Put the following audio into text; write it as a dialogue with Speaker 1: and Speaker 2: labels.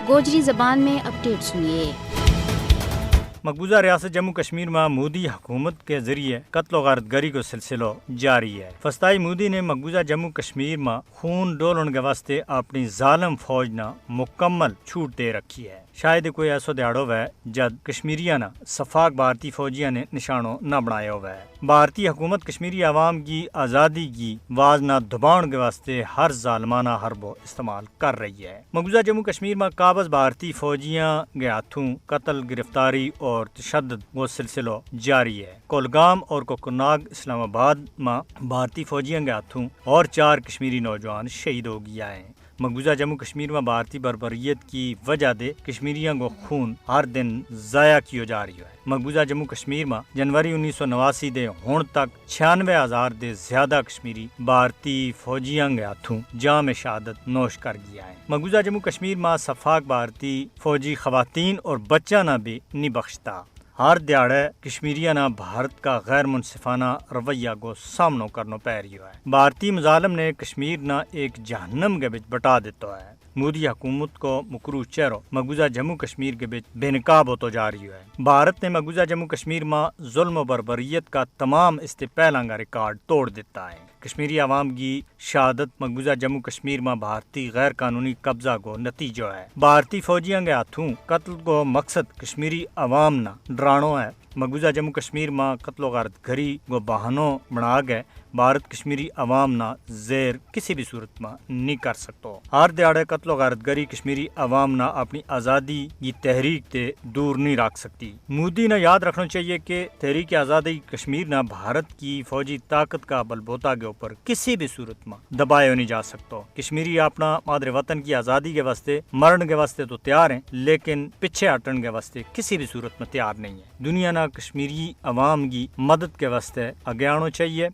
Speaker 1: گوجری زبان میں اپڈیٹ سنیے۔
Speaker 2: مقبوضہ ریاست جموں کشمیر میں مودی حکومت کے ذریعے قتل و غارت گری کو سلسلہ جاری ہے۔ فسطائی مودی نے مقبوضہ جموں کشمیر میں خون ڈولن کے واسطے اپنی ظالم فوج نہ مکمل چھوٹ دے رکھی ہے۔ شاید کوئی ایسا دیہڑو ہے جد کشمیریاں نہ صفاق بھارتی فوجیاں نے نشانوں نہ بنایا ہوا ہے۔ بھارتی حکومت کشمیری عوام کی آزادی کی واز نہ دباؤن کے واسطے ہر ظالمانہ حرب و استعمال کر رہی ہے۔ مقبوضہ جموں کشمیر میں قابض بھارتی فوجیاں کے ہاتھوں قتل، گرفتاری اور تشدد وہ سلسلہ جاری ہے۔ کولگام اور کوکرناگ اسلام آباد میں بھارتی فوجیوں کے ہاتھوں اور 4 کشمیری نوجوان شہید ہو گیا ہے۔ مقبوضہ جموں کشمیر میں بھارتی بربریت کی وجہ دے کشمیریوں کو خون ہر دن ضائع کیو جا رہی ہے۔ مقبوضہ جموں کشمیر میں جنوری 1989 دے ہون تک 96,000 دے زیادہ کشمیری بھارتی فوجیوں کے ہاتھوں جام شہادت نوش کر گیا ہے۔ مقبوضہ جموں کشمیر میں صفاق بھارتی فوجی خواتین اور بچہ نہ بھی نہیں بخشتا۔ ہر دیہڑے کشمیریاں نہ بھارت کا غیر منصفانہ رویہ کو سامنا کرنا پی رہی ہے۔ بھارتی مظالم نے کشمیر نہ ایک جہنم کے بچ بٹا دیتا ہے۔ مودی حکومت کو مکروہ چہرو مقبوضہ جموں کشمیر کے بچ بے نقاب ہوتا جا رہی ہے۔ بھارت نے مقبوضہ جموں کشمیر میں ظلم و بربریت کا تمام اس سے پہلا کا ریکارڈ توڑ دیتا ہے۔ کشمیری عوام کی شہادت مقبوضہ جموں کشمیر میں بھارتی غیر قانونی قبضہ کو نتیجہ ہے۔ بھارتی فوجیوں کے ہاتھوں قتل کو مقصد کشمیری عوام نہ ڈرانو ہے۔ مقبوضہ جموں کشمیر میں قتل و غارت گری کو بہانوں بنا گئے بھارت کشمیری عوام نہ زیر کسی بھی صورت میں نہیں کر سکتا۔ ہر دیہڑے قتل و غارت گری کشمیری عوام نہ اپنی آزادی کی تحریک تے دور نہیں رکھ سکتی۔ مودی نے یاد رکھنا چاہیے کہ تحریک آزادی کشمیر نہ بھارت کی فوجی طاقت کا بلبوتا کے اوپر کسی بھی صورت میں دبایا نہیں جا سکتا۔ کشمیری اپنا مادر وطن کی آزادی کے واسطے مرن کے واسطے تو تیار ہیں، لیکن پیچھے ہٹن کے واسطے کسی بھی صورت میں تیار نہیں ہے۔ دنیا نہ کشمیری عوام کی مدد کے واسطے آگے آنا چاہیے۔